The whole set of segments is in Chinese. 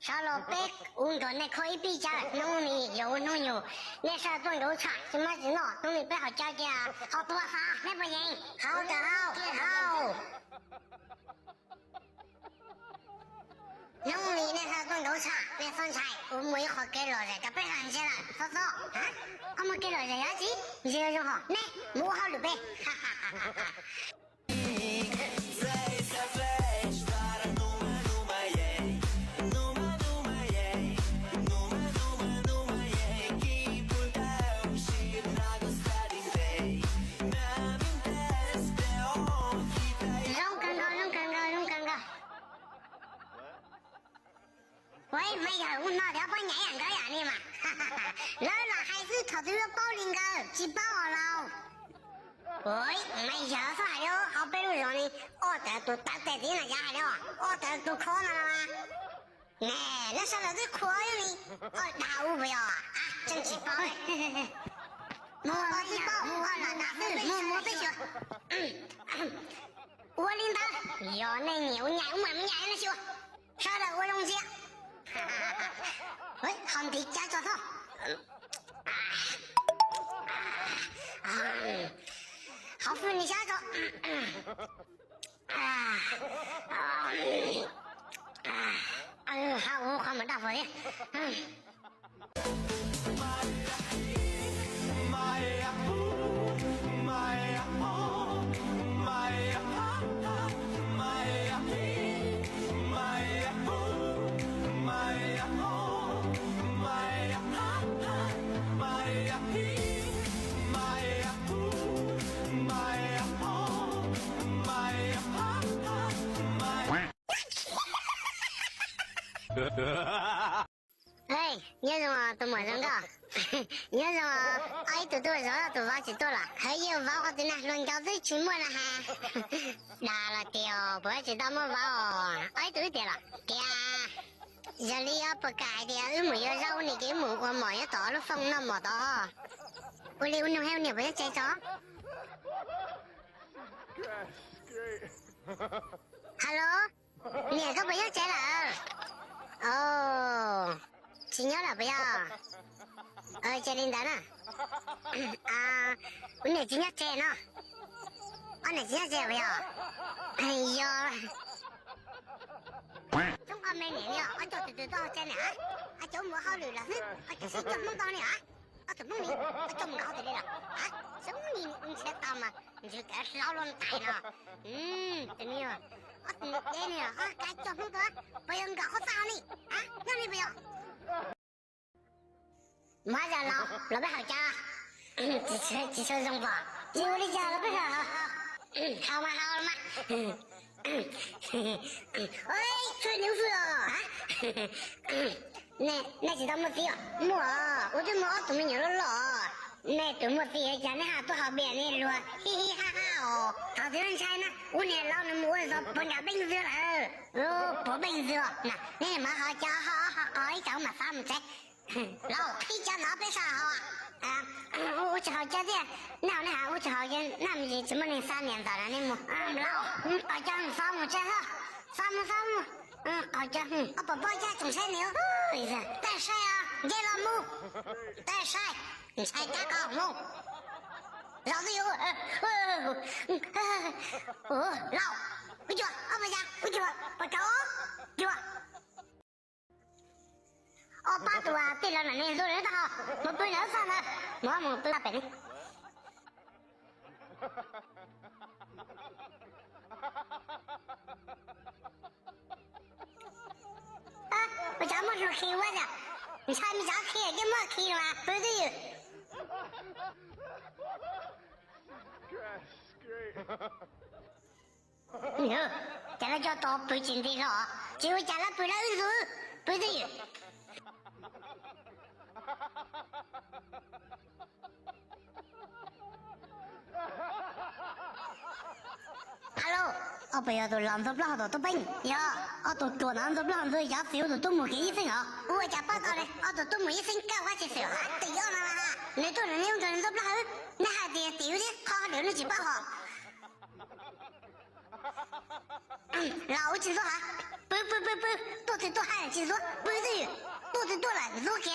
上了北温度你可以比较农历又农油，你啥种又差，什么是喏？农历不好交接啊，好多啥你不行，好的好。农历那啥种又差，你生菜我们以后给了人家背上去了，说说啊，我们给了人家去，你觉得如何？你摸好了呗，哈哈哈哈哈。喂，没有，我哪条帮娘养个呀你嘛，哈哈哈！老了还是头都有保龄狗，几包了？喂，没有啥了，好比如说你我这都打得定了家了，我这都可能了吗？哎，那啥子都可以你，那我不要啊，真几包嘿嘿嘿。我几包，我必须。我领导，要你牛娘我们娘的说，晓得我用钱。喂，皇帝加左手。好妇女下手。好，我还没大佛的。哎，你什么都没人搞？你什么爱多多少都挖起多了，还有挖我的呢，乱搞这群么了哈？拿了掉，不知道么挖哦，爱多点了，对啊，这里要不改的，我没有绕你给我没有到了风那么大，我离我女朋友你不要接着。Hello， 你可不要接了。哦，吃药了不要？接领导了。我你今天接呢？你今天接不要？哎呀，中国没年了，我就知道真的啊，就没好虑了，就是怎么搞的啊？怎么你？怎么搞的了？怎么你才打嘛？你就该少乱带了。真的哟。你啊，该做什么不要搞我找你啊，让你不要。马上老板好家，几车中吧，结果你家老板好，好嘛好了嘛。哎，吹牛水哦，那知道么事啊？我就没怎么牛了。那多么些讲的哈多好别人说，嘻嘻哈哈哦，好多人猜呢。我连老人我说不拿本事了，不本事了，那你们好家好一张嘛啥么子？老皮家那边啥好啊？我去好家的，那你看我去好家，那么就这么能3年咋了你么？老，大家啥么子哈？啥么？好家，我不报价总菜牛，带晒啊，给老母，带晒。你才打高木，老子有老，回去吧，不行，回去吧，不走，去吧。把肚啊，对了，那年做人的好，我不能算了，我不打本。我家没说开我的，你猜你家开的没开了吗？不对。加了叫到北京的了，结果加了不了人不对。Hello， 我不要都浪子不浪子都笨呀，我都多浪子不浪子，要是有的都没给一声啊，我家报告的，我都没一声赶快去收啊，对了嘛，你多人用多人都不好，你还得丢的，好好留了几把好。老记住哈。不，多嘴多喊记住，不是多嘴多了肉开。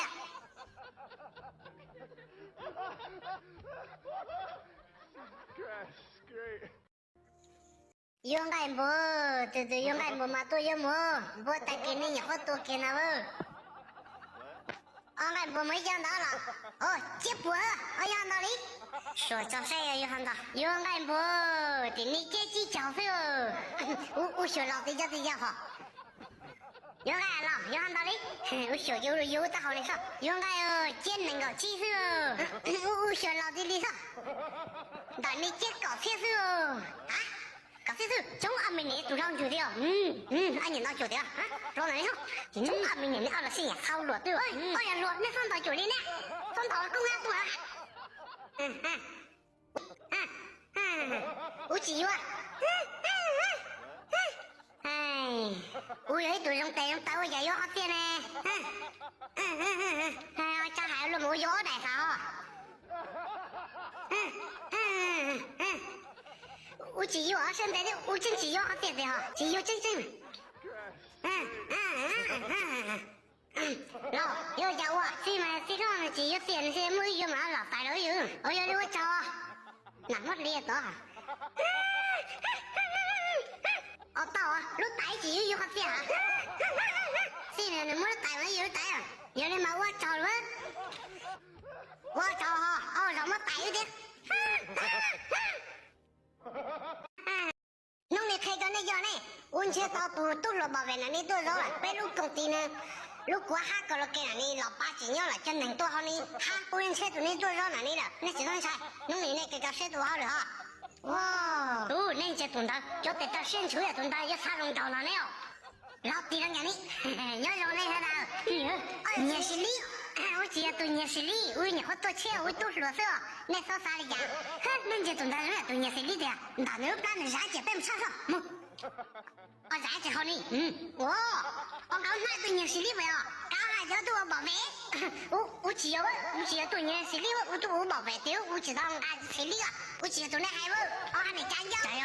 勇敢不？对，勇敢不嘛，多有么？我带给你以后多给那不？俺不没想到了，哦，结果我想到了，说叫谁呀？有看到？勇敢不？给你这几招手，我学老子叫这家伙。勇敢了，有看到的？我学有打好的少，勇敢哦，简能够起手，我学老子的少，但你这搞切手啊？搞切手，中阿明年都上酒的哦，俺年到酒的啊，老难受，中阿明年的二了心眼好了，对吧？我要说那上到酒的呢，上到公安多，我只有啊，哎，我有一堆人带我家有好些呢，哎呀，这还有没有带啥我只有啊，现在的我真只有好些的哈，只有真正，老有家我谁嘛谁上只有现在没有嘛老发了有，我要的我找，那么烈的哈。哦，到啊，路带起有好些啊，现在的没带完有带啊，有的嘛我找了，我找哈，哦让我带一点。农历开工那叫呢，温泉到都落包呗，那你多少了？白路工地呢？如果哈个了给那里老八几年了，就能多少呢？哈，无人车都能多少那里了？那几种菜，农历那个谁多好了哈？哇，哦，那些东西就得到深秋也东西也啥种到了了，老地上给你，要让那个的，你是你。我只要多年是你，我你好多钱，我多啰嗦，那少啥的家，人家东大人多年是你的，那能把那燃气摆不上上，燃气好呢，我刚拿多年是你不要，刚还叫多报废，我只要多年是你，我都不报废的，我知道俺是你啊，我只要多年还我还能干掉，加油，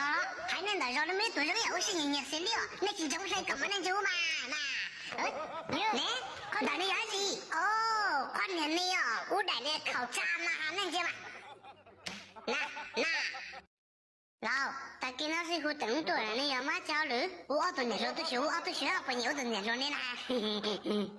还能到时候没多少年，我是年是你，那竞争谁根本能走嘛，那，看到你儿子哦，看见没有？我在这考察那还能行吗？老，大家那时候等多人你要嘛交流，我多年说都学，我多学不牛多年说你啦，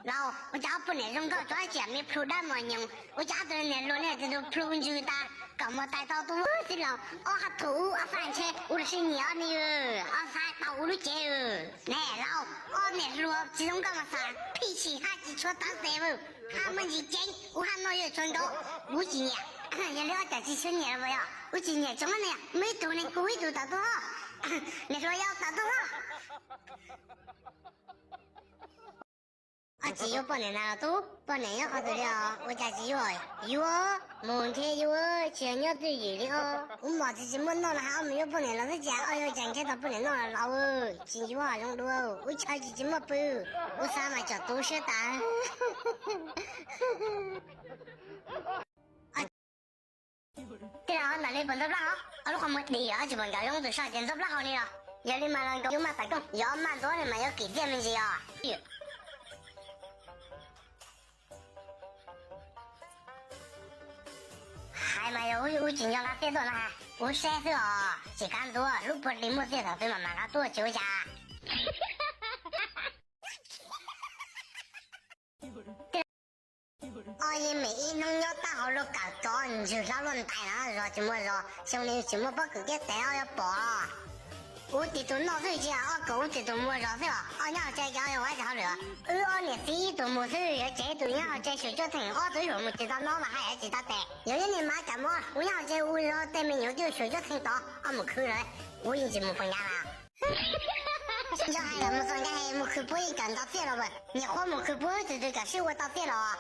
老，我家不能用搞抓钱没铺那么牛，我家多年说呢这都铺就大，搞么带到多是老，我还土啊饭车，我是你啊你哟，啊啥到我都接哟，来老，我那说这种干嘛啥，脾气还是说当谁不，他们一见我还没有存高，我今年。也了解几十年了不要？我今年怎么呢？没多呢，各位都打多少？你说要打多少？只有半年了都，半年要好多了。我家只有明天有前年都有的哦。我妈自己没弄了，还没有半年了，在家，哎呦，讲起他不能弄了，老哦，今句话用多哦，我家自己没包，我啥嘛叫都是单。对啊，那你本都不好，我都看没你啊，就本要用多少钱都不好你了。有你们能够有嘛白讲，要蛮多人嘛要给点面子啊。还没有，我今朝他写多了哈，我写是哦，是干多，如果你没写到，对嘛嘛他多久下？因为农药打好了搞糟，你就少乱带了，说怎么说？兄弟怎么把这个带好要包了？我这都闹水去啊，狗这都没烧水啊，你要再加要外好了。你谁都没水，要这都要这水就疼，都有没知道闹嘛还知道带。有些人妈干嘛？我要这我要对面有点水就疼到，没口了，我已经没分家了。现在还没分家，还没口不会干到这了不？你花没口不会这个是我到这了啊？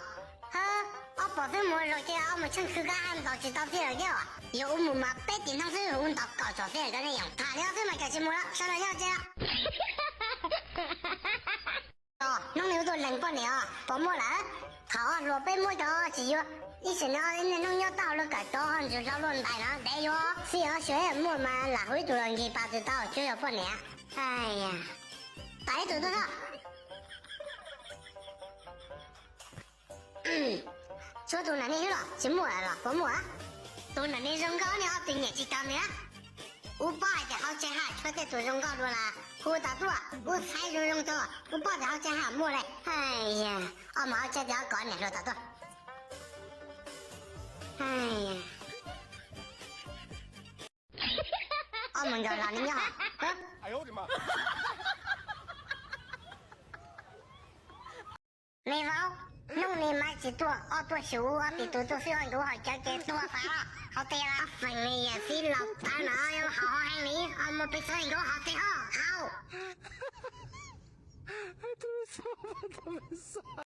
保证没说这俺们趁口干俺到去到这了啊，有我们嘛白点上水，我们到搞着这个那样，他了水嘛就去没了，上了了这。弄牛都冷不了，不没了。好啊，若被没着，只有以前的人农药到了个早，就少轮带了，对哟。只要学没嘛，哪会多人给把得到，就要不了。哎呀。打一赌多少？说赌哪天去了？是木来了，不木啊？赌哪天扔高呢？对年纪高呢？我爸的好钱哈，全在赌扔高住了。我打赌，我才扔多，我爸的好钱哈木来。哎呀，俺妈这点高呢，说打赌。哎呀。澳门的老你好，哎呦我的妈！你好，弄你买几多？多15，我比多少人多好，交给多发了，好对了，分你也是老大了，要好好喊你，我们比人多好对好，好。都是什么？